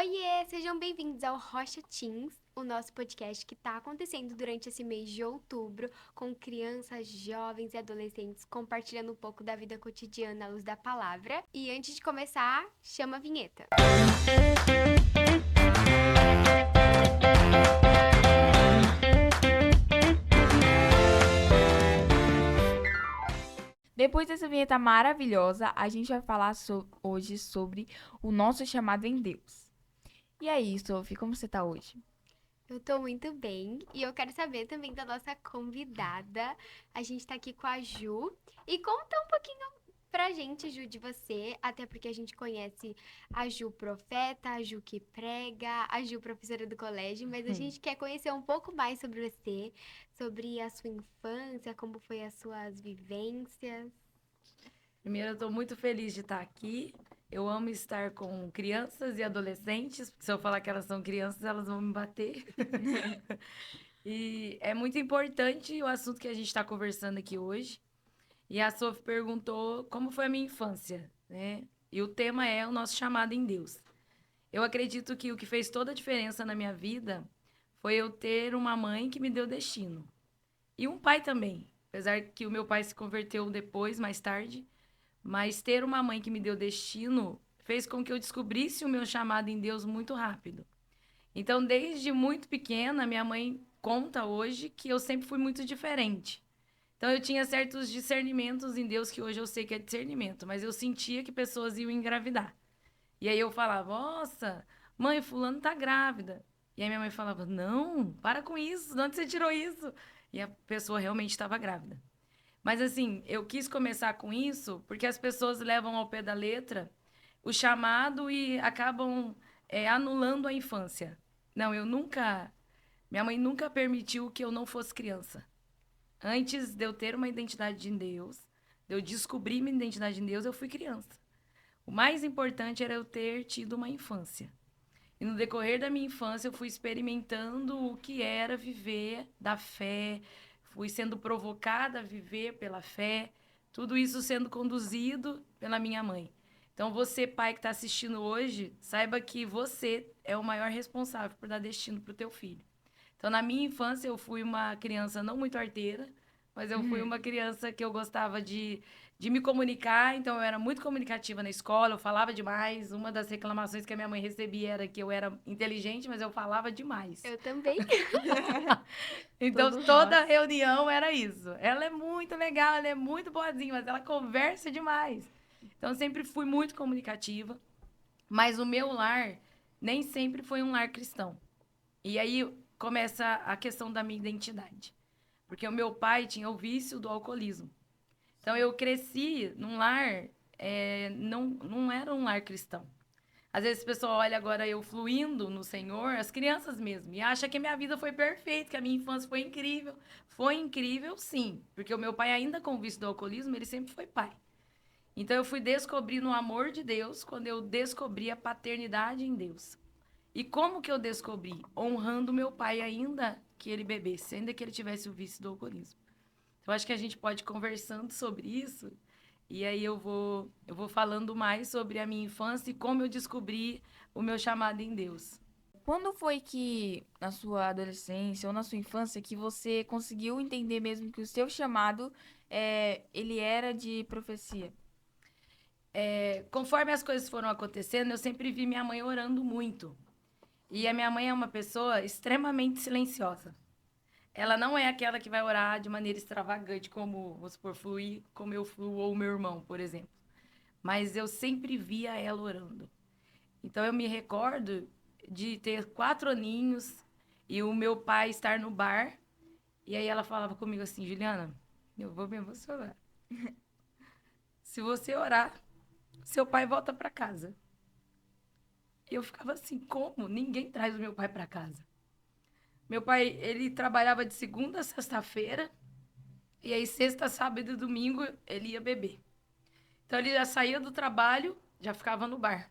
Oiê, sejam bem-vindos ao Rocha Teens, o nosso podcast que está acontecendo durante esse mês de outubro, com crianças, jovens e adolescentes compartilhando um pouco da vida cotidiana à luz da palavra. E antes de começar, chama a vinheta. Depois dessa vinheta maravilhosa, a gente vai falar hoje sobre o nosso chamado em Deus. E aí, Sophie, como você tá hoje? Eu tô muito bem e eu quero saber também da nossa convidada. A gente tá aqui com a Ju e conta um pouquinho pra gente, Ju, de você, até porque a gente conhece a Ju profeta, a Ju que prega, a Ju professora do colégio, mas a gente quer conhecer um pouco mais sobre você, sobre a sua infância, como foi as suas vivências. Primeiro, eu estou muito feliz de estar aqui. Eu amo estar com crianças e adolescentes, porque se eu falar que elas são crianças, elas vão me bater. E é muito importante o assunto que a gente está conversando aqui hoje. E a Sophie perguntou como foi a minha infância, né? E o tema é o nosso chamado em Deus. Eu acredito que o que fez toda a diferença na minha vida foi eu ter uma mãe que me deu destino. E um pai também, apesar que o meu pai se converteu depois, mais tarde. Mas ter uma mãe que me deu destino fez com que eu descobrisse o meu chamado em Deus muito rápido. Então, desde muito pequena, minha mãe conta hoje que eu sempre fui muito diferente. Então, eu tinha certos discernimentos em Deus que hoje eu sei que é discernimento, mas eu sentia que pessoas iam engravidar. E aí eu falava, nossa, mãe, fulano tá grávida. E aí minha mãe falava, não, para com isso, de onde você tirou isso? E a pessoa realmente estava grávida. Mas assim, eu quis começar com isso porque as pessoas levam ao pé da letra o chamado e acabam anulando a infância. Não, eu nunca. Minha mãe nunca permitiu que eu não fosse criança. Antes de eu ter uma identidade em Deus, de eu descobrir minha identidade em Deus, eu fui criança. O mais importante era eu ter tido uma infância. E no decorrer da minha infância, eu fui experimentando o que era viver da fé, fui sendo provocada a viver pela fé, tudo isso sendo conduzido pela minha mãe. Então, você, pai que está assistindo hoje, saiba que você é o maior responsável por dar destino para o teu filho. Então, na minha infância, eu fui uma criança não muito arteira, mas eu fui uma criança que eu gostava de me comunicar, então eu era muito comunicativa na escola, eu falava demais. Uma das reclamações que a minha mãe recebia era que eu era inteligente, mas eu falava demais. Eu também. Então, Todos toda nós. reunião era isso. Ela é muito legal, ela é muito boazinha, mas ela conversa demais. Então, eu sempre fui muito comunicativa, mas o meu lar nem sempre foi um lar cristão. E aí começa a questão da minha identidade. Porque o meu pai tinha o vício do alcoolismo. Então, eu cresci num lar, não era um lar cristão. Às vezes, a pessoa olha agora eu fluindo no Senhor, as crianças mesmo, e acha que a minha vida foi perfeita, que a minha infância foi incrível. Foi incrível, sim, porque o meu pai, ainda com o vício do alcoolismo, ele sempre foi pai. Então, eu fui descobrindo o amor de Deus quando eu descobri a paternidade em Deus. E como que eu descobri? Honrando meu pai, ainda que ele bebesse, ainda que ele tivesse o vício do alcoolismo. Então, acho que a gente pode ir conversando sobre isso. E aí eu vou falando mais sobre a minha infância e como eu descobri o meu chamado em Deus. Quando foi que, na sua adolescência ou na sua infância, que você conseguiu entender mesmo que o seu chamado, ele era de profecia? Conforme as coisas foram acontecendo, eu sempre vi minha mãe orando muito. E a minha mãe é uma pessoa extremamente silenciosa. Ela não é aquela que vai orar de maneira extravagante, como, vamos supor, fluir como eu fluo ou o meu irmão, por exemplo. Mas eu sempre via ela orando. Então eu me recordo de ter 4 aninhos e o meu pai estar no bar. E aí ela falava comigo assim, Juliana, eu vou me emocionar. Se você orar, seu pai volta para casa. E eu ficava assim, como? Ninguém traz o meu pai para casa. Meu pai, ele trabalhava de segunda a sexta-feira. E aí sexta, sábado e domingo ele ia beber. Então ele já saía do trabalho, já ficava no bar.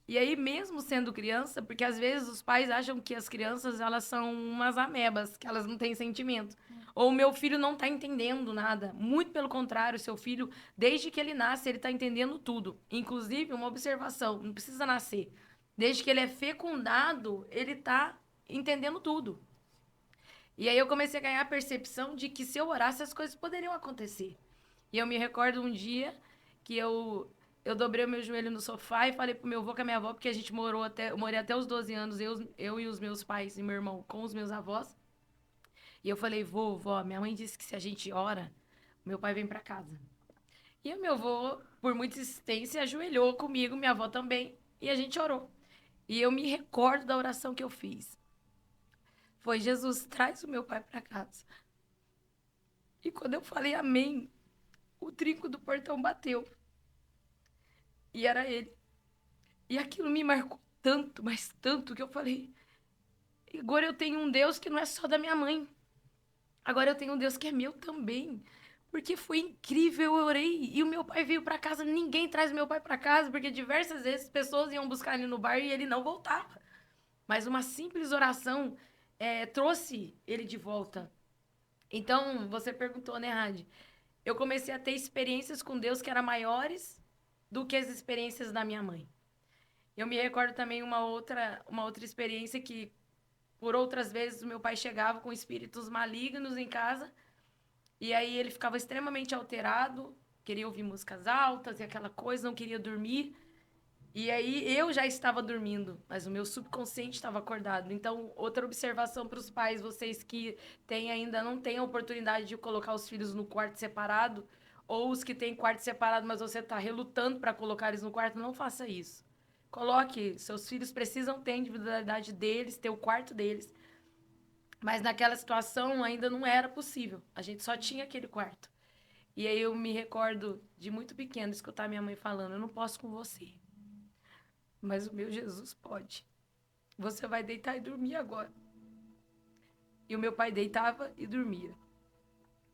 E aí, mesmo sendo criança, porque às vezes os pais acham que as crianças elas são umas amebas, que elas não têm sentimento. Ou o meu filho não está entendendo nada. Muito pelo contrário, seu filho, desde que ele nasce, ele está entendendo tudo. Inclusive, uma observação, não precisa nascer. Desde que ele é fecundado, ele tá entendendo tudo. E aí eu comecei a ganhar a percepção de que se eu orasse, as coisas poderiam acontecer. E eu me recordo um dia que eu dobrei o meu joelho no sofá e falei pro meu avô com a minha avó, porque a gente eu morei até os 12 anos, eu e os meus pais e meu irmão com os meus avós. E eu falei, vó, minha mãe disse que se a gente ora, meu pai vem pra casa. E o meu avô, por muita insistência, ajoelhou comigo, minha avó também, e a gente orou. E eu me recordo da oração que eu fiz. Foi, Jesus, traz o meu pai pra casa. E quando eu falei amém, o trinco do portão bateu. E era ele. E aquilo me marcou tanto, mas tanto, que eu falei: agora eu tenho um Deus que não é só da minha mãe. Agora eu tenho um Deus que é meu também. Porque foi incrível, eu orei e o meu pai veio para casa. Ninguém traz meu pai para casa, porque diversas vezes pessoas iam buscar ele no bar e ele não voltava. Mas uma simples oração trouxe ele de volta. Então, você perguntou, né, Rad? Eu comecei a ter experiências com Deus que eram maiores do que as experiências da minha mãe. Eu me recordo também uma outra experiência que, por outras vezes, o meu pai chegava com espíritos malignos em casa e aí ele ficava extremamente alterado, queria ouvir músicas altas e aquela coisa, não queria dormir. E aí eu já estava dormindo, mas o meu subconsciente estava acordado. Então, outra observação para os pais, vocês que ainda não têm a oportunidade de colocar os filhos no quarto separado, ou os que têm quarto separado, mas você está relutando para colocar eles no quarto, não faça isso. Coloque, seus filhos precisam ter a individualidade deles, ter o quarto deles. Mas naquela situação ainda não era possível. A gente só tinha aquele quarto. E aí eu me recordo de muito pequeno escutar minha mãe falando: eu não posso com você, mas o meu Jesus pode. Você vai deitar e dormir agora. E o meu pai deitava e dormia.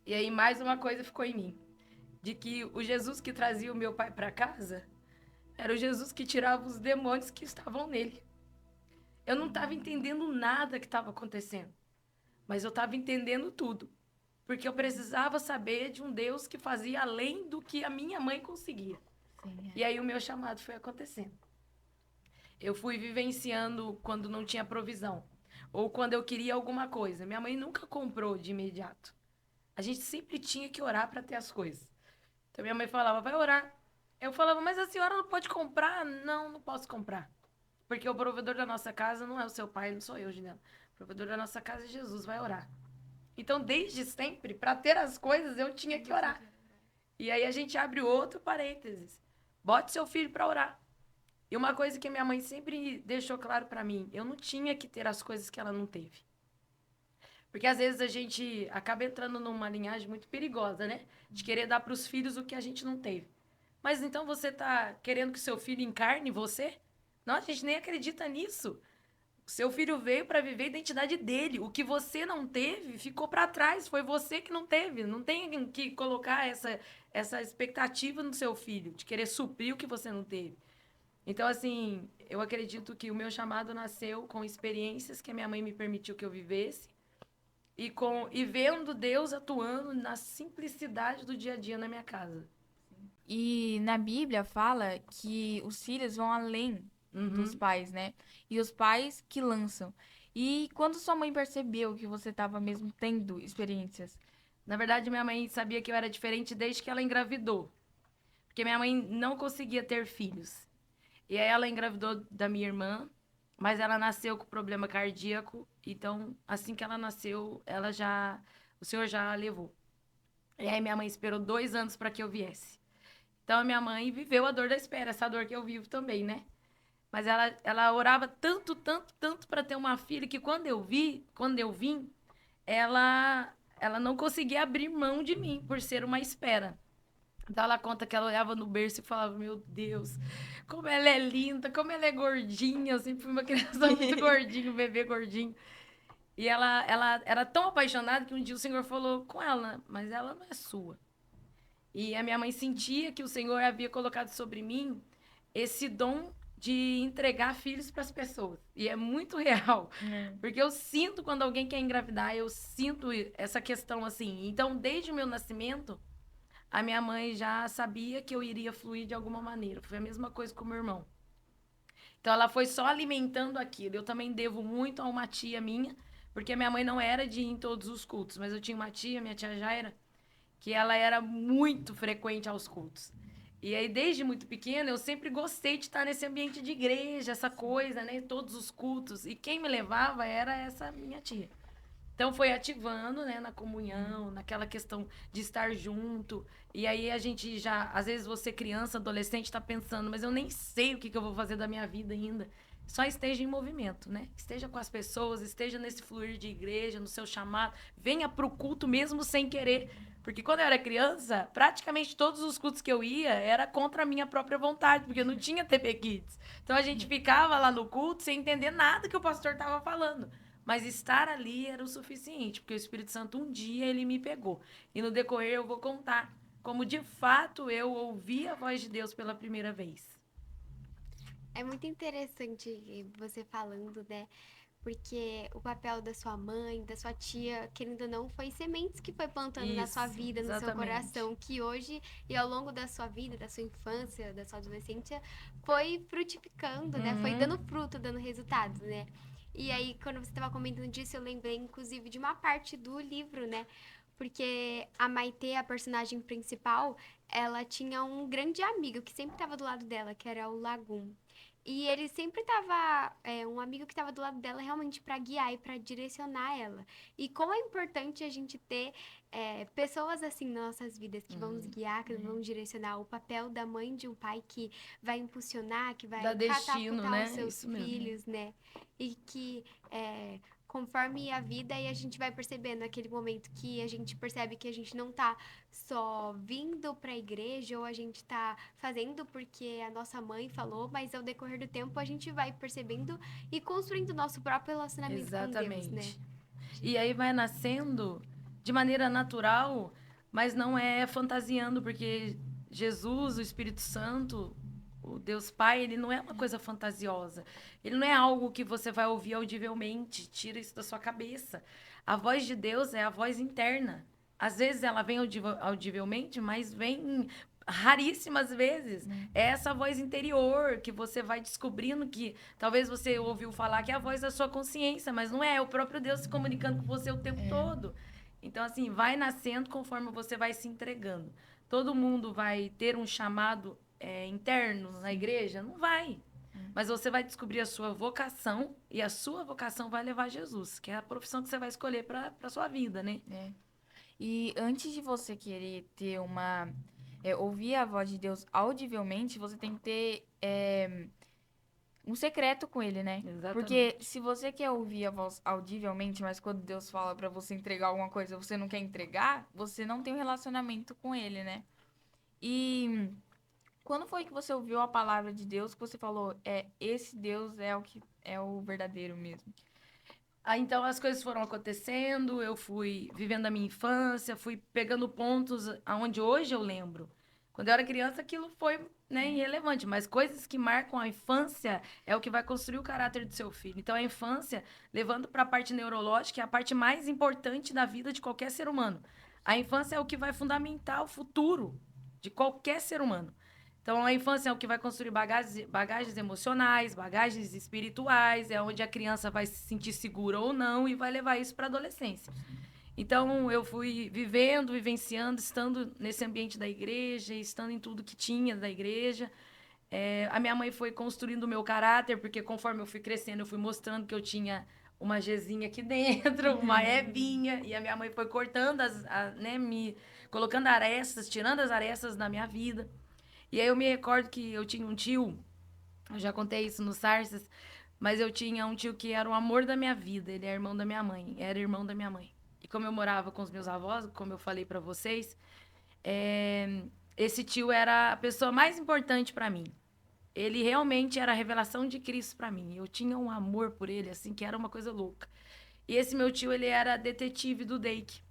E aí mais uma coisa ficou em mim, de que o Jesus que trazia o meu pai para casa era o Jesus que tirava os demônios que estavam nele. Eu não estava entendendo nada que estava acontecendo, mas eu estava entendendo tudo, porque eu precisava saber de um Deus que fazia além do que a minha mãe conseguia. Sim, E aí o meu chamado foi acontecendo. Eu fui vivenciando quando não tinha provisão, ou quando eu queria alguma coisa. Minha mãe nunca comprou de imediato. A gente sempre tinha que orar para ter as coisas. Então minha mãe falava: vai orar. Eu falava: mas a senhora não pode comprar? Não, não posso comprar. Porque o provedor da nossa casa não é o seu pai, não sou eu, Juliana. O provedor da nossa casa é Jesus, vai orar. Então, desde sempre, para ter as coisas, eu tinha que orar. E aí a gente abre outro parênteses. Bote seu filho para orar. E uma coisa que minha mãe sempre deixou claro para mim: eu não tinha que ter as coisas que ela não teve. Porque às vezes a gente acaba entrando numa linhagem muito perigosa, né? De querer dar para os filhos o que a gente não teve. Mas então você está querendo que o seu filho encarne você? Não, a gente nem acredita nisso. O seu filho veio para viver a identidade dele. O que você não teve ficou para trás. Foi você que não teve. Não tem que colocar essa expectativa no seu filho, de querer suprir o que você não teve. Então, assim, eu acredito que o meu chamado nasceu com experiências que a minha mãe me permitiu que eu vivesse e vendo Deus atuando na simplicidade do dia a dia na minha casa. e na Bíblia fala que os filhos vão além dos pais, né? E os pais que lançam. E quando sua mãe percebeu que você estava mesmo tendo experiências? Na verdade, minha mãe sabia que eu era diferente desde que ela engravidou. Porque minha mãe não conseguia ter filhos. E aí ela engravidou da minha irmã, mas ela nasceu com problema cardíaco. Então, assim que ela nasceu, o Senhor já a levou. E aí minha mãe esperou 2 anos para que eu viesse. Então, a minha mãe viveu a dor da espera, essa dor que eu vivo também, né? Mas ela orava tanto, tanto, tanto para ter uma filha que quando eu vim, ela não conseguia abrir mão de mim por ser uma espera. Então ela conta que ela olhava no berço e falava: meu Deus, como ela é linda, como ela é gordinha. Eu sempre fui uma criança muito gordinha, um bebê gordinho. E ela era tão apaixonada que um dia o Senhor falou com ela: mas ela não é sua. E a minha mãe sentia que o Senhor havia colocado sobre mim esse dom de entregar filhos para as pessoas. E é muito real. Porque eu sinto quando alguém quer engravidar, eu sinto essa questão assim. Então, desde o meu nascimento, a minha mãe já sabia que eu iria fluir de alguma maneira. Foi a mesma coisa com o meu irmão. Então, ela foi só alimentando aquilo. Eu também devo muito a uma tia minha, porque a minha mãe não era de ir em todos os cultos, mas eu tinha uma tia, minha tia Jaira, que ela era muito frequente aos cultos. E aí, desde muito pequena, eu sempre gostei de estar nesse ambiente de igreja, essa coisa, né? Todos os cultos. E quem me levava era essa minha tia. Então foi ativando, né, na comunhão, naquela questão de estar junto. E aí a gente já, às vezes você criança, adolescente, está pensando, mas eu nem sei o que eu vou fazer da minha vida ainda. Só esteja em movimento, né? Esteja com as pessoas, esteja nesse fluir de igreja, no seu chamado. Venha para o culto mesmo sem querer. Porque quando eu era criança, praticamente todos os cultos que eu ia era contra a minha própria vontade, porque não tinha TV Kids. Então a gente ficava lá no culto sem entender nada que o pastor estava falando. Mas estar ali era o suficiente, porque o Espírito Santo um dia ele me pegou. E no decorrer eu vou contar como de fato eu ouvi a voz de Deus pela primeira vez. É muito interessante você falando, né? Porque o papel da sua mãe, da sua tia, querendo ou não, foi sementes que foi plantando na sua Isso, vida, no seu exatamente. coração, que hoje e ao longo da sua vida, da sua infância, da sua adolescência, foi frutificando, né? Foi dando fruto, dando resultados, né? E aí, quando você estava comentando disso, eu lembrei, inclusive, de uma parte do livro, né? Porque a Maitê, a personagem principal, ela tinha um grande amigo que sempre estava do lado dela, que era o Lagum. E ele sempre tava, um amigo que estava do lado dela realmente para guiar e para direcionar ela. E como é importante a gente ter pessoas assim nas nossas vidas que vão nos guiar, que vão direcionar o papel da mãe de um pai que vai impulsionar, que vai Dá destino, catapultar né? os seus Isso mesmo. filhos, né? E que conforme a vida e a gente vai percebendo naquele momento que a gente percebe que a gente não tá só vindo para a igreja ou a gente tá fazendo porque a nossa mãe falou, mas ao decorrer do tempo a gente vai percebendo e construindo nosso próprio relacionamento com Deus, né? Exatamente. E aí vai nascendo de maneira natural, mas não é fantasiando, porque Jesus, o Espírito Santo, o Deus Pai, ele não é uma coisa fantasiosa. Ele não é algo que você vai ouvir audivelmente, tira isso da sua cabeça. A voz de Deus é a voz interna. Às vezes ela vem audivelmente, mas vem raríssimas vezes. É essa voz interior que você vai descobrindo que talvez você ouviu falar que é a voz da sua consciência, mas não é, é o próprio Deus se comunicando com você o tempo todo. Então, assim, vai nascendo conforme você vai se entregando. Todo mundo vai ter um chamado interno na igreja? Não vai. Mas você vai descobrir a sua vocação e a sua vocação vai levar a Jesus, que é a profissão que você vai escolher para a sua vida, né? E antes de você querer ter ouvir a voz de Deus audivelmente, você tem que ter um secreto com ele, né? Exatamente. Porque se você quer ouvir a voz audivelmente, mas quando Deus fala pra você entregar alguma coisa, você não quer entregar, você não tem um relacionamento com ele, né? E quando foi que você ouviu a palavra de Deus que você falou, esse Deus é o que é o verdadeiro mesmo? Aí, então, as coisas foram acontecendo, eu fui vivendo a minha infância, fui pegando pontos aonde hoje eu lembro. Quando eu era criança, aquilo foi, né, irrelevante, mas coisas que marcam a infância é o que vai construir o caráter do seu filho. Então, a infância, levando para a parte neurológica, é a parte mais importante da vida de qualquer ser humano. A infância é o que vai fundamentar o futuro de qualquer ser humano. Então, a infância é o que vai construir bagagens emocionais, bagagens espirituais, é onde a criança vai se sentir segura ou não e vai levar isso para a adolescência. Então, eu fui vivendo, vivenciando, estando nesse ambiente da igreja, estando em tudo que tinha da igreja. A minha mãe foi construindo o meu caráter, porque conforme eu fui crescendo, eu fui mostrando que eu tinha uma Gzinha aqui dentro, uma Evinha, e a minha mãe foi cortando, né, me colocando arestas, tirando as arestas da minha vida. E aí eu me recordo que eu tinha um tio, eu já contei isso no Sarsas, mas eu tinha um tio que era o amor da minha vida, ele é irmão da minha mãe, era irmão da minha mãe. E como eu morava com os meus avós, como eu falei pra vocês, esse tio era a pessoa mais importante pra mim. Ele realmente era a revelação de Cristo pra mim. Eu tinha um amor por ele, assim, que era uma coisa louca. E esse meu tio, ele era detetive do DEIC.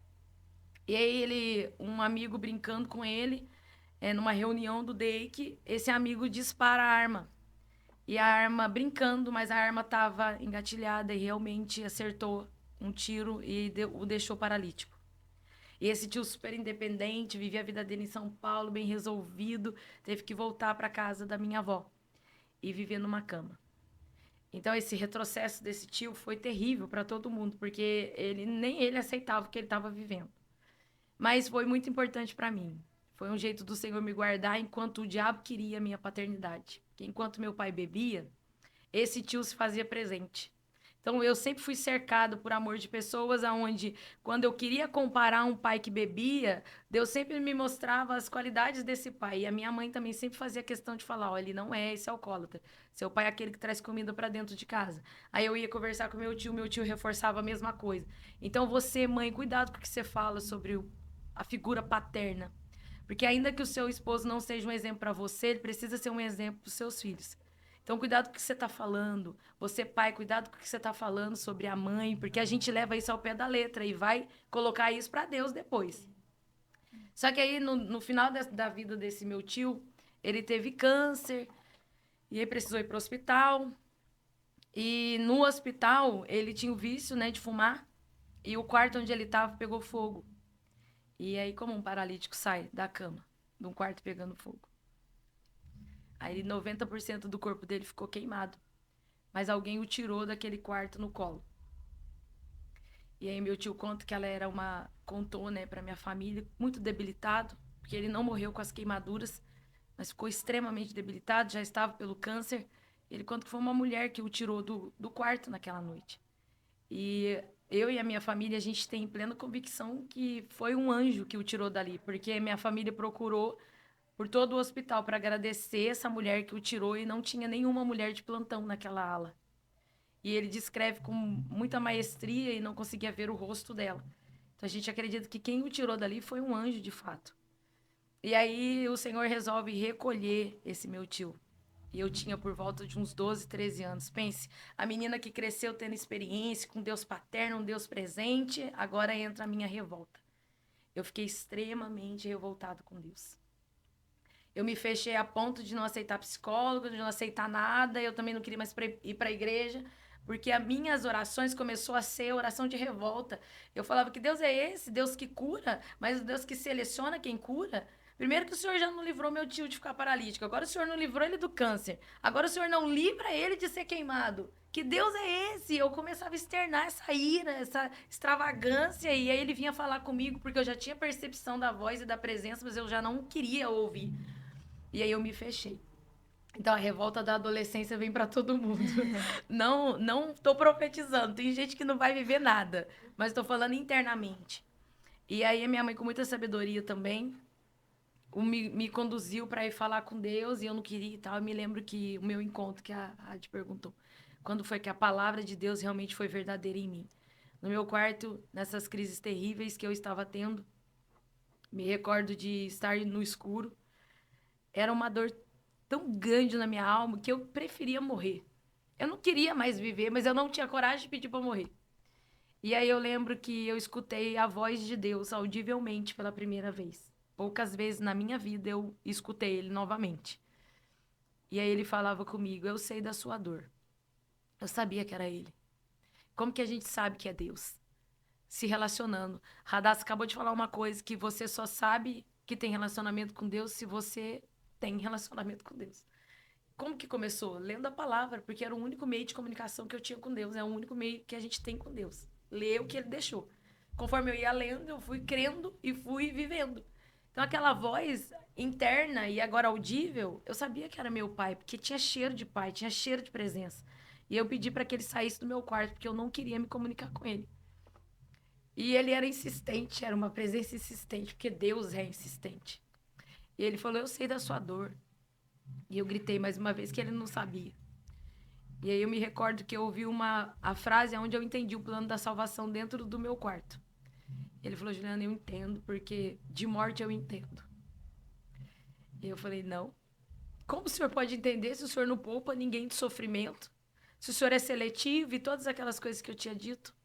E aí um amigo brincando com ele, numa reunião do DEIC, esse amigo dispara a arma. E a arma brincando, mas a arma estava engatilhada e realmente acertou um tiro e o deixou paralítico. E esse tio super independente, vivia a vida dele em São Paulo, bem resolvido, teve que voltar para casa da minha avó e viver numa cama. Então, esse retrocesso desse tio foi terrível para todo mundo, porque nem ele aceitava o que ele estava vivendo. Mas foi muito importante para mim. Foi um jeito do Senhor me guardar enquanto o diabo queria a minha paternidade. Porque enquanto meu pai bebia, esse tio se fazia presente. Então, eu sempre fui cercado por amor de pessoas, aonde, quando eu queria comparar um pai que bebia, Deus sempre me mostrava as qualidades desse pai. E a minha mãe também sempre fazia questão de falar, ó, ele não é esse alcoólatra. Seu pai é aquele que traz comida para dentro de casa. Aí eu ia conversar com meu tio reforçava a mesma coisa. Então, você, mãe, cuidado com o que você fala sobre a figura paterna. Porque ainda que o seu esposo não seja um exemplo para você, ele precisa ser um exemplo para os seus filhos. Então, cuidado com o que você está falando. Você, pai, cuidado com o que você está falando sobre a mãe, porque a gente leva isso ao pé da letra e vai colocar isso para Deus depois. Só que aí, no final da vida desse meu tio, ele teve câncer e aí precisou ir para o hospital. E no hospital, ele tinha o vício, né, de fumar e o quarto onde ele estava pegou fogo. E aí, como um paralítico sai da cama, de um quarto pegando fogo? Aí 90% do corpo dele ficou queimado. Mas alguém o tirou daquele quarto no colo. E aí meu tio conta que ela era contou, né, pra minha família, muito debilitado, porque ele não morreu com as queimaduras, mas ficou extremamente debilitado, já estava pelo câncer. Ele conta que foi uma mulher que o tirou do quarto naquela noite. E eu e a minha família, a gente tem plena convicção que foi um anjo que o tirou dali, porque minha família procurou por todo o hospital para agradecer essa mulher que o tirou e não tinha nenhuma mulher de plantão naquela ala. E ele descreve com muita maestria e não conseguia ver o rosto dela. Então a gente acredita que quem o tirou dali foi um anjo de fato. E aí o Senhor resolve recolher esse meu tio. E eu tinha por volta de uns 12, 13 anos. Pense, a menina que cresceu tendo experiência com Deus paterno, um Deus presente, agora entra a minha revolta. Eu fiquei extremamente revoltado com Deus. Eu me fechei a ponto de não aceitar psicólogo, de não aceitar nada. Eu também não queria mais ir para a igreja, porque as minhas orações começou a ser oração de revolta. Eu falava que Deus é esse, Deus que cura, mas o Deus que seleciona quem cura. Primeiro que o Senhor já não livrou meu tio de ficar paralítico. Agora o Senhor não livrou ele do câncer. Agora o Senhor não livra ele de ser queimado. Que Deus é esse? Eu começava a externar essa ira, essa extravagância. E aí ele vinha falar comigo, porque eu já tinha percepção da voz e da presença, mas eu já não queria ouvir. E aí eu me fechei. Então a revolta da adolescência vem para todo mundo. Não tô profetizando. Tem gente que não vai viver nada, mas tô falando internamente. E aí a minha mãe, com muita sabedoria também, me conduziu para ir falar com Deus e eu não queria e tal. Eu me lembro que o meu encontro, que a Adi perguntou, quando foi que a palavra de Deus realmente foi verdadeira em mim. No meu quarto, nessas crises terríveis que eu estava tendo, me recordo de estar no escuro. Era uma dor tão grande na minha alma que eu preferia morrer. Eu não queria mais viver, mas eu não tinha coragem de pedir para morrer. E aí eu lembro que eu escutei a voz de Deus audivelmente pela primeira vez. Poucas vezes na minha vida eu escutei ele novamente. E aí ele falava comigo, eu sei da sua dor. Eu sabia que era ele. Como que a gente sabe que é Deus? Se relacionando. Radassa acabou de falar uma coisa, que você só sabe que tem relacionamento com Deus se você tem relacionamento com Deus. Como que começou? Lendo a palavra, porque era o único meio de comunicação que eu tinha com Deus, é o único meio que a gente tem com Deus. Ler o que ele deixou. Conforme eu ia lendo, eu fui crendo e fui vivendo. Então aquela voz interna e agora audível, eu sabia que era meu pai, porque tinha cheiro de pai, tinha cheiro de presença. E eu pedi para que ele saísse do meu quarto, porque eu não queria me comunicar com ele. E ele era insistente, era uma presença insistente, porque Deus é insistente. E ele falou, eu sei da sua dor. E eu gritei mais uma vez que ele não sabia. E aí eu me recordo que eu ouvi a frase onde eu entendi o plano da salvação dentro do meu quarto. Ele falou, Juliana, eu entendo, porque de morte eu entendo. E eu falei, não. Como o senhor pode entender se o senhor não poupa ninguém de sofrimento? Se o senhor é seletivo e todas aquelas coisas que eu tinha dito?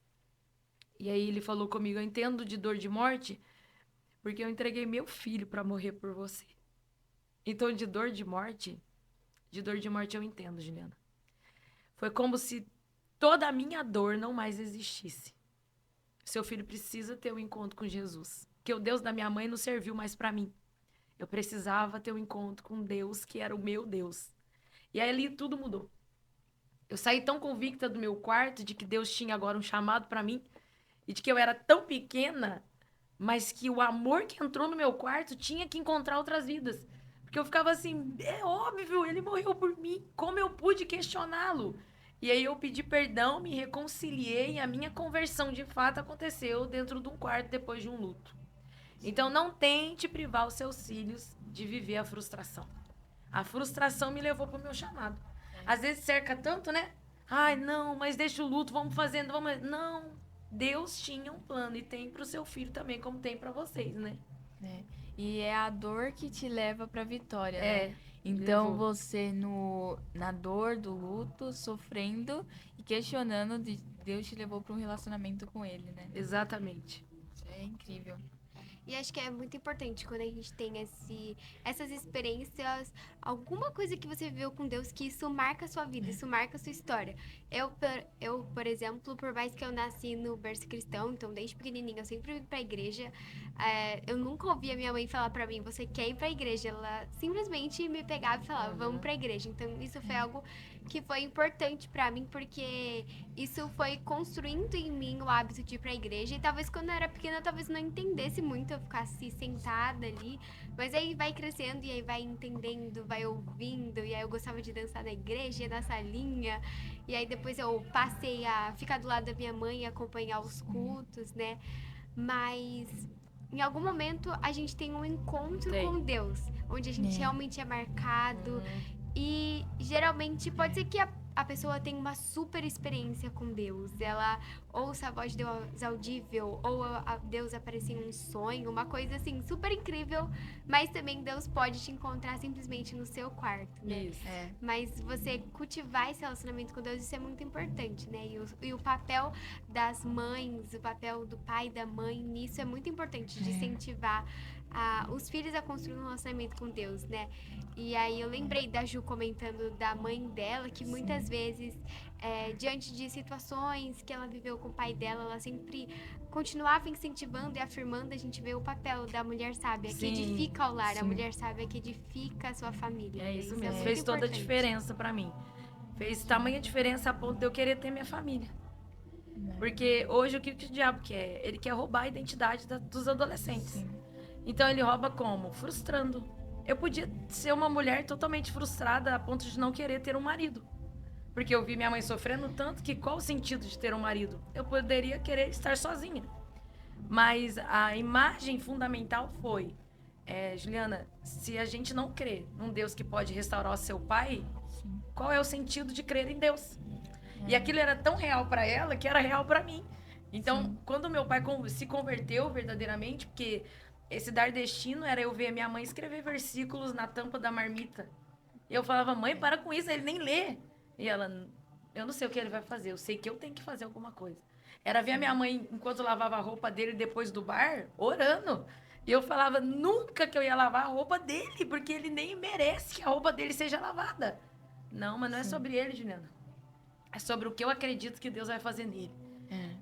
E aí ele falou comigo, eu entendo de dor de morte, porque eu entreguei meu filho para morrer por você. Então, de dor de morte eu entendo, Juliana. Foi como se toda a minha dor não mais existisse. Seu filho precisa ter um encontro com Jesus. Porque o Deus da minha mãe não serviu mais para mim. Eu precisava ter um encontro com Deus, que era o meu Deus. E aí ali tudo mudou. Eu saí tão convicta do meu quarto de que Deus tinha agora um chamado pra mim e de que eu era tão pequena, mas que o amor que entrou no meu quarto tinha que encontrar outras vidas. Porque eu ficava assim, é óbvio, ele morreu por mim, como eu pude questioná-lo? E aí eu pedi perdão, me reconciliei e a minha conversão de fato aconteceu dentro de um quarto depois de um luto. Então não tente privar os seus filhos de viver a frustração. A frustração me levou pro meu chamado. Às vezes cerca tanto, né? Ai, não, mas deixa o luto, vamos fazendo, vamos... Não, Deus tinha um plano e tem pro seu filho também, como tem pra vocês, né? E é a dor que te leva pra vitória, né? É. Então levou. você na dor do luto, sofrendo e questionando, Deus te levou para um relacionamento com ele, né? Exatamente. Isso é incrível. E acho que é muito importante quando a gente tem essas experiências, alguma coisa que você viveu com Deus, que isso marca a sua vida, isso marca a sua história. Por exemplo, por mais que eu nasci no berço cristão, então desde pequenininha eu sempre vim pra igreja, eu nunca ouvi a minha mãe falar pra mim, você quer ir pra igreja? Ela simplesmente me pegava e falava, vamos pra igreja. Então isso foi algo que foi importante pra mim, porque isso foi construindo em mim o hábito de ir pra igreja. E talvez quando eu era pequena, talvez não entendesse muito, eu ficasse sentada ali. Mas aí vai crescendo e aí vai entendendo, vai ouvindo. E aí eu gostava de dançar na igreja, na salinha. E aí depois eu passei a ficar do lado da minha mãe e acompanhar os cultos, né? Mas em algum momento a gente tem um encontro com Deus, onde a gente realmente é marcado. E geralmente pode ser que a pessoa tenha uma super experiência com Deus. Ela ouça a voz de Deus audível, ou Deus aparecer em um sonho, uma coisa assim super incrível. Mas também Deus pode te encontrar simplesmente no seu quarto, né? Isso. Mas você cultivar esse relacionamento com Deus, isso é muito importante, né? E o papel das mães, o papel do pai e da mãe nisso é muito importante, de incentivar os filhos a construir um relacionamento com Deus, né? E aí eu lembrei da Ju comentando da mãe dela, que muitas vezes, diante de situações que ela viveu com o pai dela, ela sempre continuava incentivando e afirmando. A gente vê o papel da mulher sábia, que edifica o lar, a mulher sábia que edifica a sua família. É isso é mesmo. muito Fez toda a importante. diferença pra mim. Fez tamanha diferença a ponto de eu querer ter minha família. Porque hoje o que o diabo quer? Ele quer roubar a identidade dos adolescentes. Então ele rouba como? Frustrando. Eu podia ser uma mulher totalmente frustrada a ponto de não querer ter um marido. Porque eu vi minha mãe sofrendo tanto que qual o sentido de ter um marido? Eu poderia querer estar sozinha. Mas a imagem fundamental foi, Juliana, se a gente não crê num Deus que pode restaurar o seu pai, qual é o sentido de crer em Deus? E aquilo era tão real para ela que era real para mim. Então, quando meu pai se converteu verdadeiramente, porque esse dar destino era eu ver minha mãe escrever versículos na tampa da marmita. E eu falava, mãe, para com isso, ele nem lê. E ela, eu não sei o que ele vai fazer, eu sei que eu tenho que fazer alguma coisa. Era ver a minha mãe, enquanto lavava a roupa dele depois do bar, orando. E eu falava, nunca que eu ia lavar a roupa dele, porque ele nem merece que a roupa dele seja lavada. Não, mas não é sobre ele, Juliana. É sobre o que eu acredito que Deus vai fazer nele.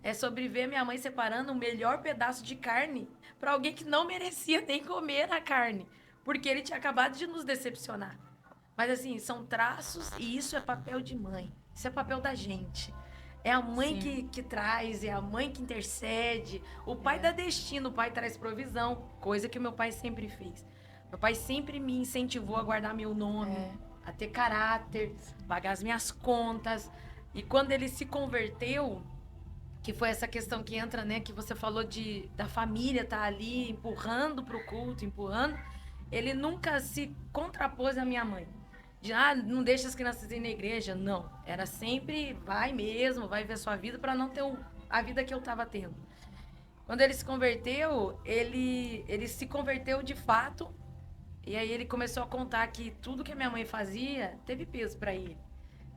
É sobre ver minha mãe separando o melhor pedaço de carne para alguém que não merecia nem comer a carne, porque ele tinha acabado de nos decepcionar. Mas assim, são traços e isso é papel de mãe. Isso é papel da gente. É a mãe que traz, é a mãe que intercede. O pai dá destino, o pai traz provisão, coisa que o meu pai sempre fez. Meu pai sempre me incentivou a guardar meu nome, a ter caráter, pagar as minhas contas. E quando ele se converteu, que foi essa questão que entra, né, que você falou da família tá ali empurrando pro culto, empurrando, ele nunca se contrapôs à minha mãe. De, não deixa as crianças ir na igreja, não. Era sempre, vai mesmo, vai ver sua vida para não ter a vida que eu tava tendo. Quando ele se converteu, ele se converteu de fato, e aí ele começou a contar que tudo que a minha mãe fazia teve peso para ele.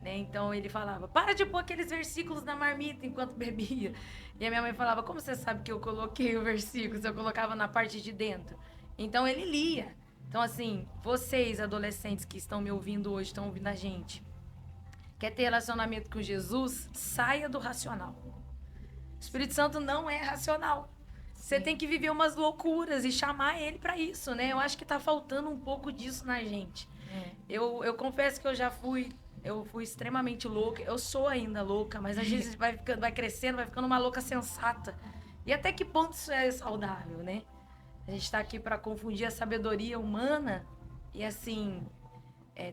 Né? Então ele falava, para de pôr aqueles versículos na marmita enquanto bebia. E a minha mãe falava, como você sabe que eu coloquei o versículo se eu colocava na parte de dentro? Então ele lia. Então assim, vocês adolescentes que estão me ouvindo hoje, estão ouvindo a gente, quer ter relacionamento com Jesus, saia do racional. O Espírito Santo não é racional. Você tem que viver umas loucuras e chamar ele para isso, né? Eu acho que tá faltando um pouco disso na gente. Eu confesso que eu já fui eu fui extremamente louca. Eu sou ainda louca, mas a gente vai ficando, vai crescendo, vai ficando uma louca sensata. E até que ponto isso é saudável, né? A gente tá aqui para confundir a sabedoria humana e, assim,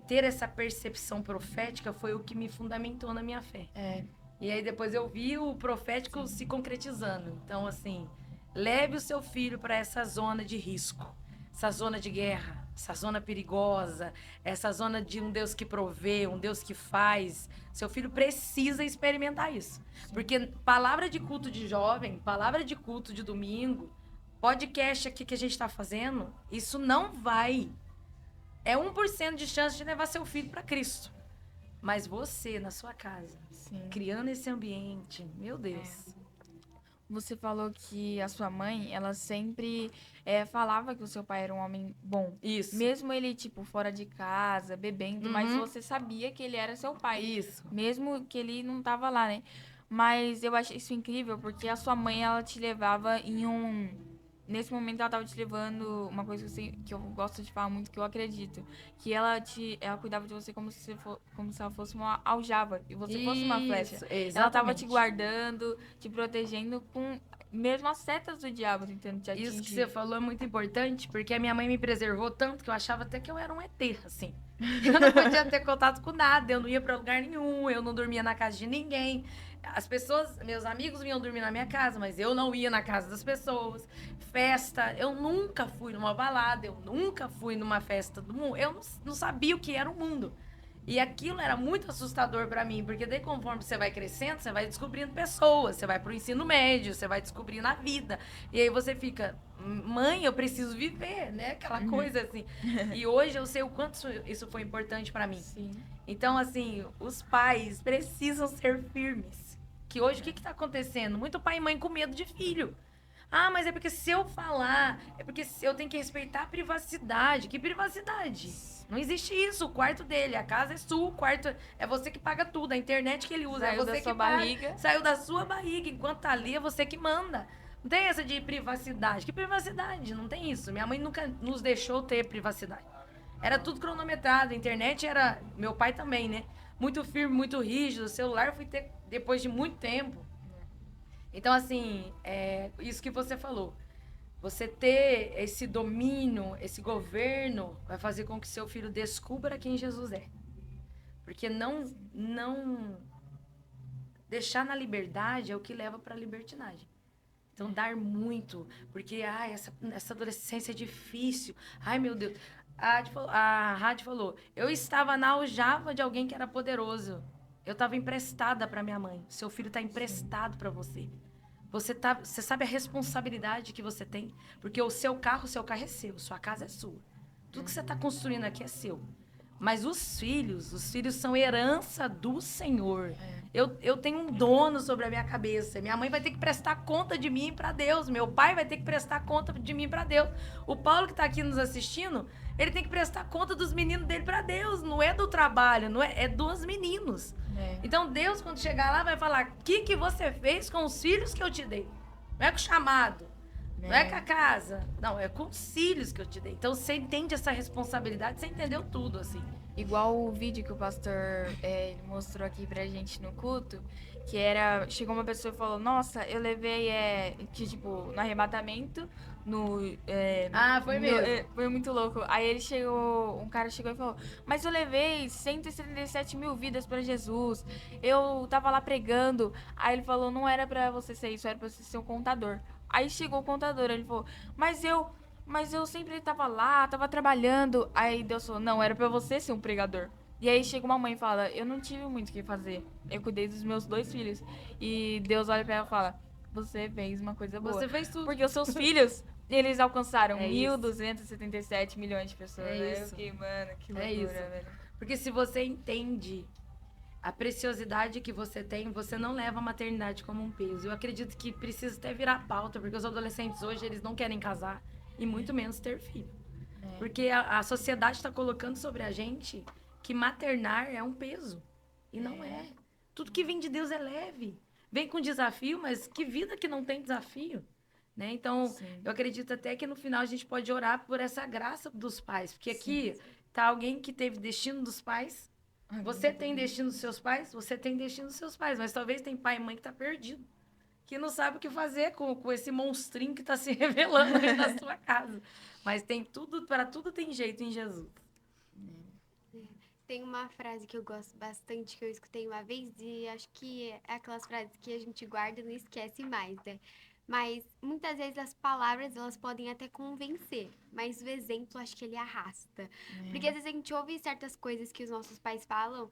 ter essa percepção profética foi o que me fundamentou na minha fé. E aí depois eu vi o profético se concretizando. Então, assim, leve o seu filho para essa zona de risco, essa zona de guerra, essa zona perigosa, essa zona de um Deus que provê, um Deus que faz. Seu filho precisa experimentar isso. Porque palavra de culto de jovem, palavra de culto de domingo, podcast aqui que a gente está fazendo, isso não vai. É 1% de chance de levar seu filho para Cristo. Mas você, na sua casa, criando esse ambiente, meu Deus. Você falou que a sua mãe, ela sempre falava que o seu pai era um homem bom. Isso. Mesmo ele, tipo, fora de casa, bebendo, mas você sabia que ele era seu pai. Isso. Mesmo que ele não tava lá, né? Mas eu achei isso incrível, porque a sua mãe, ela te levava em um... Nesse momento, ela tava te levando uma coisa que eu gosto de falar muito, que eu acredito. Que ela cuidava de você como se ela fosse uma aljava e você fosse uma flecha. Exatamente. Ela tava te guardando, te protegendo com mesmo as setas do diabo tentando te atingir. Isso que você falou é muito importante, porque a minha mãe me preservou tanto que eu achava até que eu era um ET, assim. Eu não podia ter contato com nada, eu não ia pra lugar nenhum, eu não dormia na casa de ninguém. As pessoas, meus amigos vinham dormir na minha casa, mas eu não ia na casa das pessoas. Festa, eu nunca fui numa balada, eu nunca fui numa festa do mundo. Eu não sabia o que era o mundo. E aquilo era muito assustador pra mim, porque daí conforme você vai crescendo, você vai descobrindo pessoas, você vai pro ensino médio, você vai descobrindo a vida. E aí você fica, mãe, eu preciso viver, né? Aquela coisa assim. E hoje eu sei o quanto isso foi importante pra mim. Sim. Então, assim, os pais precisam ser firmes. Que hoje, o que tá acontecendo? Muito pai e mãe com medo de filho. Ah, mas é porque se eu falar, é porque eu tenho que respeitar a privacidade. Que privacidade? Não existe isso. O quarto dele, a casa é sua, o quarto é você que paga tudo, a internet que ele usa Saiu é você da que sua paga. barriga. Saiu da sua barriga. Enquanto tá ali, é você que manda. Não tem essa de privacidade. Que privacidade? Não tem isso. Minha mãe nunca nos deixou ter privacidade. Era tudo cronometrado. A internet era... Meu pai também, né? Muito firme, muito rígido. O celular eu fui ter depois de muito tempo. Então, assim, isso que você falou. Você ter esse domínio, esse governo, vai fazer com que seu filho descubra quem Jesus é. Porque não deixar na liberdade é o que leva para a libertinagem. Então, dar muito, porque essa adolescência é difícil. Ai, meu Deus. A Rádio falou, eu estava na aljava de alguém que era poderoso. Eu estava emprestada para minha mãe. Seu filho está emprestado para você. Você sabe a responsabilidade que você tem? Porque o seu carro é seu, sua casa é sua. Tudo que você está construindo aqui é seu. Mas os filhos são herança do Senhor. Eu tenho um dono sobre a minha cabeça. Minha mãe vai ter que prestar conta de mim para Deus. Meu pai vai ter que prestar conta de mim para Deus. O Paulo que está aqui nos assistindo, ele tem que prestar conta dos meninos dele para Deus. Não é do trabalho, é dos meninos. Então Deus, quando chegar lá, vai falar: o que você fez com os filhos que eu te dei? Não é com o chamado, não é com a casa, não, é com os filhos que eu te dei. Então você entende essa responsabilidade, você entendeu tudo, assim. Igual o vídeo que o pastor ele mostrou aqui pra gente no culto, que era, chegou uma pessoa e falou, nossa, eu levei, no arrebatamento, foi mesmo. foi muito louco. Aí um cara chegou e falou, mas eu levei 177 mil vidas pra Jesus, eu tava lá pregando. Aí ele falou, não era pra você ser isso, era pra você ser um contador. Aí chegou o contador, ele falou, mas eu sempre tava lá, tava trabalhando. Aí Deus falou, não, era pra você ser um pregador. E aí chega uma mãe e fala, eu não tive muito o que fazer. Eu cuidei dos meus 2 filhos. E Deus olha pra ela e fala, você fez uma coisa boa. Você fez tudo. Porque os seus filhos, eles alcançaram 1.277 milhões de pessoas. Isso. Eu fiquei, mano, que loucura, velho. Porque se você entende a preciosidade que você tem, você não leva a maternidade como um peso. Eu acredito que precisa até virar pauta, porque os adolescentes hoje, eles não querem casar. E muito menos ter filho. Porque a sociedade está colocando sobre a gente que maternar é um peso. E não é. Tudo que vem de Deus é leve. Vem com desafio, mas que vida que não tem desafio? Né? Então, eu acredito até que no final a gente pode orar por essa graça dos pais. Porque aqui tá alguém que teve destino dos pais Você tem destino dos seus pais? Você tem destino dos seus pais. Mas talvez tem pai e mãe que tá perdido. Que não sabe o que fazer com esse monstrinho que tá se revelando aí na sua casa. Mas tem tudo, para tudo tem jeito em Jesus. Tem uma frase que eu gosto bastante, que eu escutei uma vez, e acho que é aquelas frases que a gente guarda e não esquece mais, né? Mas muitas vezes as palavras, elas podem até convencer, mas o exemplo, acho que ele arrasta. Porque às vezes a gente ouve certas coisas que os nossos pais falam,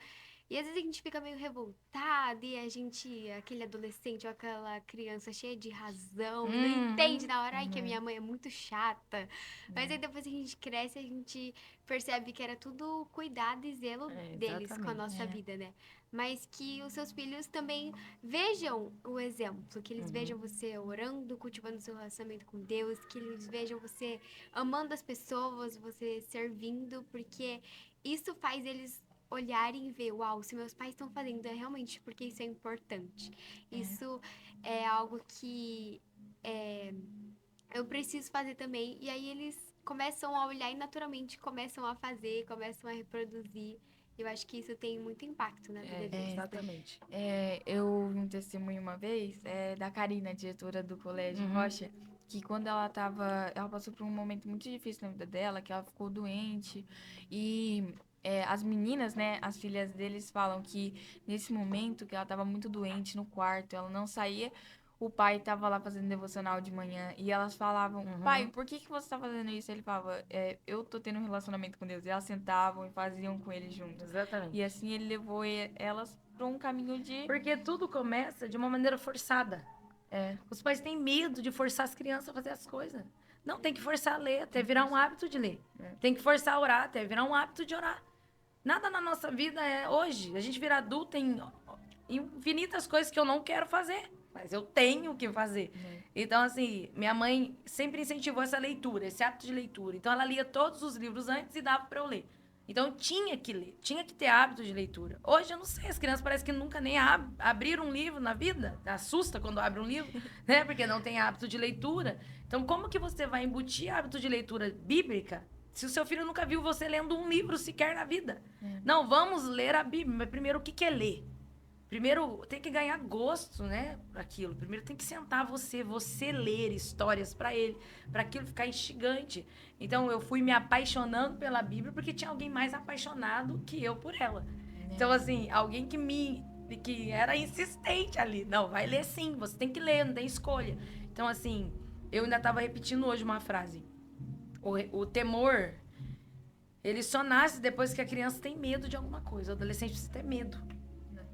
e às vezes a gente fica meio revoltado, e a gente, aquele adolescente ou aquela criança cheia de razão, não entende na hora, ai, que a minha mãe é muito chata. Mas aí depois que a gente cresce, a gente percebe que era tudo cuidado e zelo deles com a nossa vida, né? Mas que os seus filhos também vejam o exemplo, que eles vejam você orando, cultivando seu relacionamento com Deus, que eles vejam você amando as pessoas, você servindo, porque isso faz eles olharem e ver, uau, se meus pais estão fazendo, é realmente porque isso é importante. Isso é algo que eu preciso fazer também, e aí eles começam a olhar e naturalmente começam a fazer, começam a reproduzir. Eu acho que isso tem muito impacto na vida deles. Exatamente. Eu vi um testemunho uma vez da Karina, diretora do Colégio Rocha, que quando ela passou por um momento muito difícil na vida dela, que ela ficou doente, e as meninas, né, as filhas deles falam que nesse momento que ela estava muito doente no quarto, ela não saía, o pai estava lá fazendo devocional de manhã, e elas falavam, pai, por que você está fazendo isso? Ele falava, eu tô tendo um relacionamento com Deus. E elas sentavam e faziam com ele juntos. Exatamente. E assim ele levou elas para um caminho de... Porque tudo começa de uma maneira forçada. Os pais têm medo de forçar as crianças a fazer as coisas. Não, tem que forçar a ler, até virar um hábito de ler. Tem que forçar a orar, até virar um hábito de orar. Nada na nossa vida é hoje. A gente vira adulto, tem infinitas coisas que eu não quero fazer. Mas eu tenho que fazer. Então, assim, minha mãe sempre incentivou essa leitura, esse hábito de leitura. Então, ela lia todos os livros antes e dava para eu ler. Então, eu tinha que ler, tinha que ter hábito de leitura. Hoje, eu não sei, as crianças parecem que nunca nem abriram um livro na vida. Assusta quando abre um livro, né? Porque não tem hábito de leitura. Então, como que você vai embutir hábito de leitura bíblica se o seu filho nunca viu você lendo um livro sequer na vida? Não, vamos ler a Bíblia. Mas primeiro, o que é ler? Primeiro, tem que ganhar gosto, né, para aquilo. Primeiro, tem que sentar você ler histórias para ele, para aquilo ficar instigante. Então, eu fui me apaixonando pela Bíblia porque tinha alguém mais apaixonado que eu por ela. Então, assim, alguém que era insistente ali. Não, vai ler sim, você tem que ler, não tem escolha. Então, assim, eu ainda estava repetindo hoje uma frase. O temor, ele só nasce depois que a criança tem medo de alguma coisa. O adolescente precisa ter medo.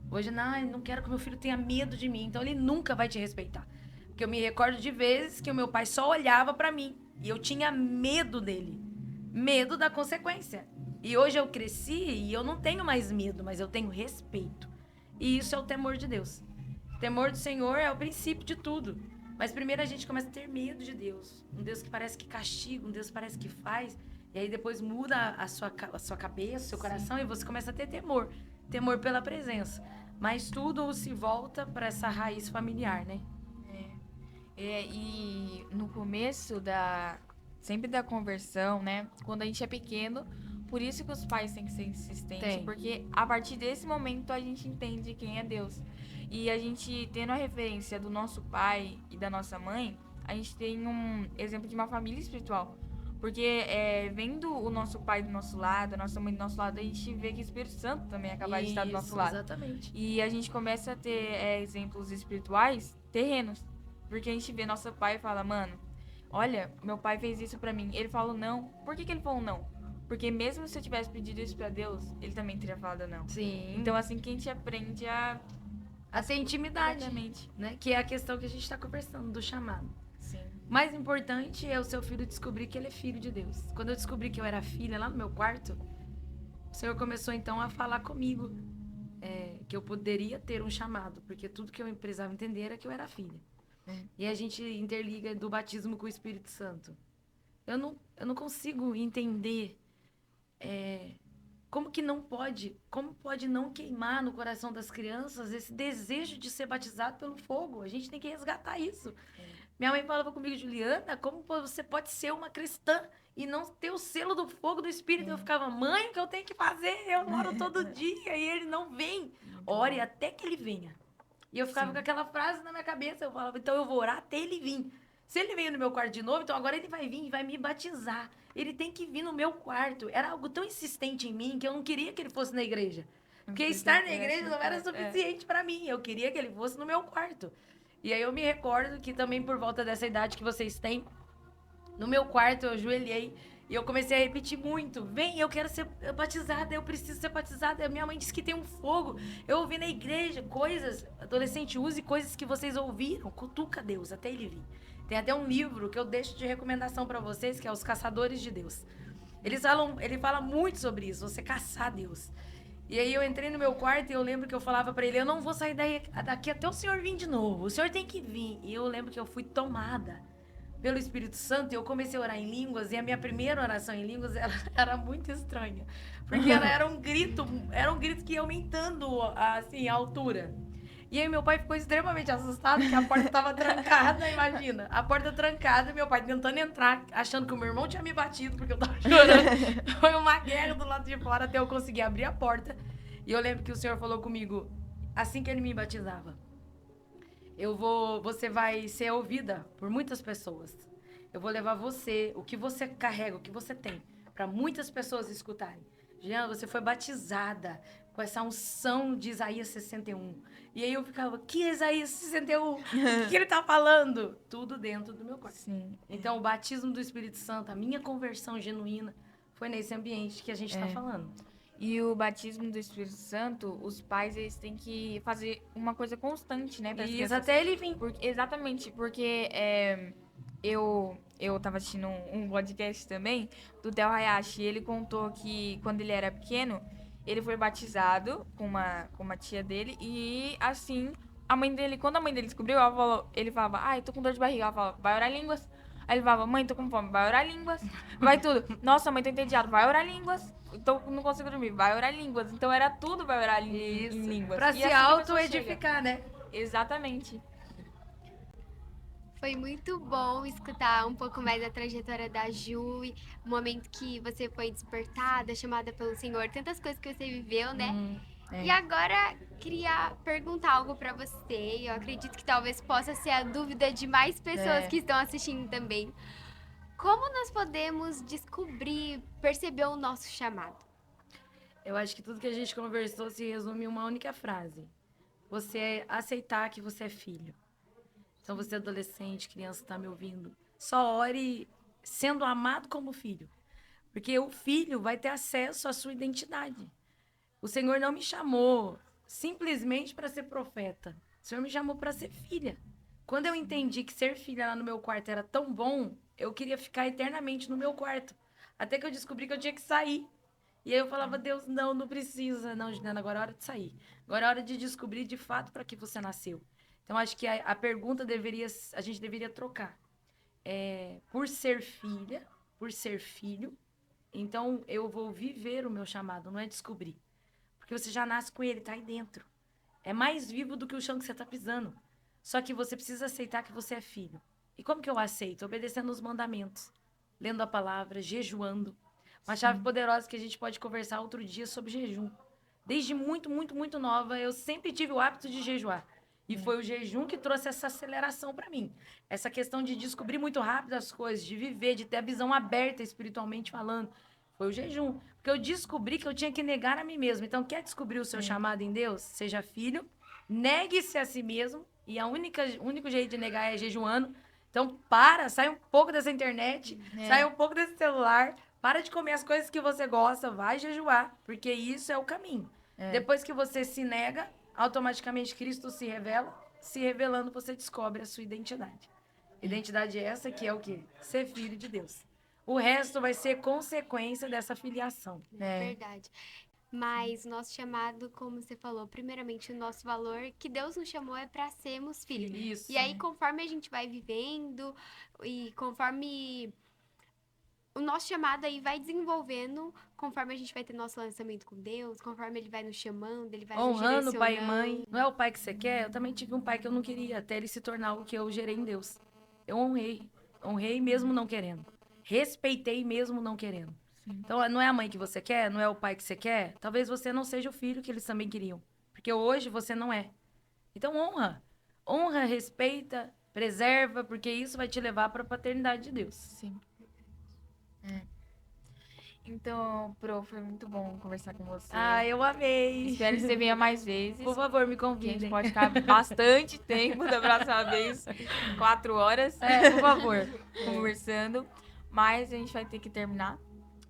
Hoje, não quero que meu filho tenha medo de mim. Então, ele nunca vai te respeitar. Porque eu me recordo de vezes que o meu pai só olhava pra mim. E eu tinha medo dele. Medo da consequência. E hoje eu cresci e eu não tenho mais medo, mas eu tenho respeito. E isso é o temor de Deus. O temor do Senhor é o princípio de tudo. Mas primeiro a gente começa a ter medo de Deus. Um Deus que parece que castiga, um Deus que parece que faz. E aí depois muda a sua cabeça, o seu coração, e você começa a ter temor. Temor pela presença. Mas tudo se volta para essa raiz familiar, né? E no começo sempre da conversão, né? Quando a gente é pequeno, por isso que os pais têm que ser insistentes. Porque a partir desse momento a gente entende quem é Deus. E a gente, tendo a referência do nosso pai e da nossa mãe, a gente tem um exemplo de uma família espiritual. Porque vendo o nosso pai do nosso lado, a nossa mãe do nosso lado, a gente vê que o Espírito Santo também é capaz de estar do nosso lado. Exatamente. E a gente começa a ter exemplos espirituais terrenos. Porque a gente vê nosso pai e fala, mano, olha, meu pai fez isso pra mim. Ele falou não. Por que ele falou não? Porque mesmo se eu tivesse pedido isso pra Deus, ele também teria falado não. Sim. Então assim que a gente aprende a ter intimidade, exatamente, né? Que é a questão que a gente tá conversando, do chamado. Sim. Mais importante é o seu filho descobrir que ele é filho de Deus. Quando eu descobri que eu era filha lá no meu quarto, o Senhor começou então a falar comigo que eu poderia ter um chamado, porque tudo que eu precisava entender era que eu era filha. E a gente interliga do batismo com o Espírito Santo. Eu não consigo entender como pode não queimar no coração das crianças esse desejo de ser batizado pelo fogo. A gente tem que resgatar isso. Minha mãe falava comigo, Juliana, como você pode ser uma cristã e não ter o selo do fogo do Espírito? Eu ficava, mãe, o que eu tenho que fazer? Eu oro todo dia e ele não vem. Ore até que ele venha. E eu ficava com aquela frase na minha cabeça. Eu falava, então eu vou orar até ele vir. Se ele veio no meu quarto de novo, então agora ele vai vir e vai me batizar. Ele tem que vir no meu quarto. Era algo tão insistente em mim que eu não queria que ele fosse na igreja. Porque estar na igreja não era suficiente para mim. Eu queria que ele fosse no meu quarto. E aí eu me recordo que também por volta dessa idade que vocês têm, no meu quarto eu ajoelhei e eu comecei a repetir muito. Vem, eu quero ser batizada, eu preciso ser batizada. Minha mãe disse que tem um fogo. Eu ouvi na igreja coisas, adolescente, use coisas que vocês ouviram. Cutuca Deus até ele vir. Tem até um livro que eu deixo de recomendação para vocês, que é Os Caçadores de Deus. Ele fala muito sobre isso, você caçar Deus. E aí eu entrei no meu quarto e eu lembro que eu falava pra ele, eu não vou sair daqui até o senhor vir de novo, o senhor tem que vir. E eu lembro que eu fui tomada pelo Espírito Santo e eu comecei a orar em línguas e a minha primeira oração em línguas ela era muito estranha. Porque ela era um grito que ia aumentando assim, a altura. E aí meu pai ficou extremamente assustado, porque a porta estava trancada, imagina. A porta trancada, meu pai tentando entrar, achando que o meu irmão tinha me batido, porque eu tava chorando. Foi uma guerra do lado de fora até eu conseguir abrir a porta. E eu lembro que o Senhor falou comigo, assim que ele me batizava, você vai ser ouvida por muitas pessoas. Eu vou levar você, o que você carrega, o que você tem, para muitas pessoas escutarem. Jean, você foi batizada com essa unção de Isaías 61. E aí eu ficava, que Isaías 61? O que ele tá falando? Tudo dentro do meu quarto. Sim. Então, o batismo do Espírito Santo, a minha conversão genuína, foi nesse ambiente que a gente tá falando. E o batismo do Espírito Santo, os pais, eles têm que fazer uma coisa constante, né? Isso, até ele vir. Exatamente, porque eu tava assistindo um podcast também do Theo Hayashi, e ele contou que quando ele era pequeno, ele foi batizado com uma tia dele, e assim, quando a mãe dele descobriu, ele falava, ai, tô com dor de barriga, ela falava, vai orar línguas. Aí ele falava, mãe, tô com fome, vai orar línguas. Vai tudo. Nossa, mãe, tô entediado, vai orar línguas. Não consigo dormir, vai orar línguas. Então era tudo vai orar em línguas. Pra E se assim que a pessoa auto-edificar, né? Exatamente. Foi muito bom escutar um pouco mais da trajetória da Ju, e o momento que você foi despertada, chamada pelo Senhor, tantas coisas que você viveu, né? E agora, queria perguntar algo pra você, e eu acredito que talvez possa ser a dúvida de mais pessoas que estão assistindo também. Como nós podemos descobrir, perceber o nosso chamado? Eu acho que tudo que a gente conversou se resume em uma única frase. Você aceitar que você é filho. Então, você adolescente, criança, está me ouvindo. Só ore sendo amado como filho. Porque o filho vai ter acesso à sua identidade. O Senhor não me chamou simplesmente para ser profeta. O Senhor me chamou para ser filha. Quando eu entendi que ser filha lá no meu quarto era tão bom, eu queria ficar eternamente no meu quarto. Até que eu descobri que eu tinha que sair. E aí eu falava, Deus, não precisa. Não, Juliana, agora é hora de sair. Agora é hora de descobrir de fato para que você nasceu. Então, acho que a pergunta a gente deveria trocar. Por ser filha, por ser filho, então eu vou viver o meu chamado, não é descobrir. Porque você já nasce com ele, tá aí dentro. É mais vivo do que o chão que você tá pisando. Só que você precisa aceitar que você é filho. E como que eu aceito? Obedecendo os mandamentos, lendo a palavra, jejuando. Uma chave poderosa que a gente pode conversar outro dia sobre jejum. Desde muito, muito, muito nova, eu sempre tive o hábito de jejuar. E foi o jejum que trouxe essa aceleração para mim. Essa questão de descobrir muito rápido as coisas, de viver, de ter a visão aberta espiritualmente falando. Foi o jejum. Porque eu descobri que eu tinha que negar a mim mesmo. Então, quer descobrir o seu chamado em Deus? Seja filho, negue-se a si mesmo. E o único jeito de negar é jejuando. Então, sai um pouco dessa internet, sai um pouco desse celular, para de comer as coisas que você gosta, vai jejuar, porque isso é o caminho. Depois que você se nega, automaticamente Cristo se revela, se revelando você descobre a sua identidade. Identidade essa que é o quê? Ser filho de Deus. O resto vai ser consequência dessa filiação. Verdade. Mas o nosso chamado, como você falou, primeiramente o nosso valor que Deus nos chamou é para sermos filhos. Isso. E aí, conforme a gente vai vivendo e conforme o nosso chamado aí vai desenvolvendo, conforme a gente vai ter nosso lançamento com Deus, conforme ele vai nos chamando, ele vai nos Honrando pai e direcionando. mãe. Não é o pai que você quer? Eu também tive um pai que eu não queria, até ele se tornar o que eu gerei em Deus. eu honrei. Honrei mesmo não querendo. Respeitei mesmo não querendo. Então, não é a mãe que você quer, não é o pai que você quer, talvez você não seja o filho que eles também queriam. Porque hoje você não é. Então, honra. Honra, respeita, preserva, porque isso vai te levar para a paternidade de Deus. Sim. Então, Pro, foi muito bom conversar com você. Ah, eu amei. Espero que você venha mais vezes. Por favor, me Que a gente convidem. pode ficar bastante tempo da próxima vez, 4 horas, Por favor. conversando. Mas a gente vai ter que terminar,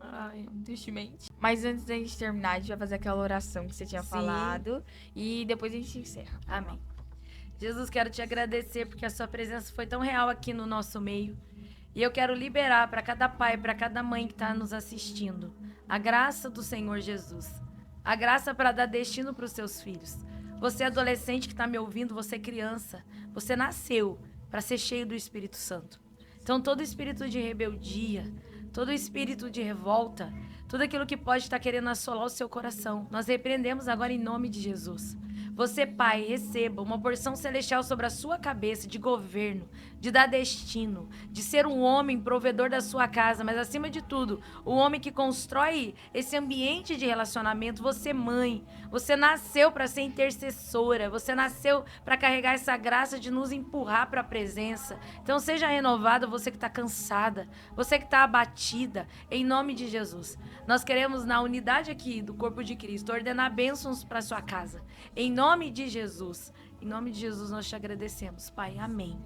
Ai, tristemente. Mas antes da gente terminar, a gente vai fazer aquela oração que você tinha Sim. falado. E depois a gente encerra. amém. Jesus, quero te agradecer porque a sua presença foi tão real aqui no nosso meio. E eu quero liberar para cada pai, para cada mãe que está nos assistindo, a graça do Senhor Jesus. A graça para dar destino para os seus filhos. Você adolescente que está me ouvindo, você criança, você nasceu para ser cheio do Espírito Santo. Então todo espírito de rebeldia, todo espírito de revolta, tudo aquilo que pode estar querendo assolar o seu coração, nós repreendemos agora em nome de Jesus. Você, pai, receba uma porção celestial sobre a sua cabeça de governo, de dar destino, de ser um homem provedor da sua casa, mas acima de tudo, o homem que constrói esse ambiente de relacionamento. Você, mãe, você nasceu para ser intercessora, você nasceu para carregar essa graça de nos empurrar para a presença. Então seja renovada, você que está cansada, você que está abatida, em nome de Jesus. Nós queremos, na unidade aqui do corpo de Cristo, ordenar bênçãos para sua casa. Em nome de Jesus. Em nome de Jesus nós te agradecemos, Pai. Amém.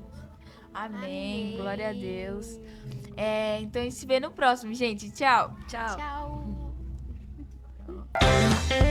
Amém. Amém. Glória a Deus. Então a gente se vê no próximo, gente. Tchau. Tchau. Tchau.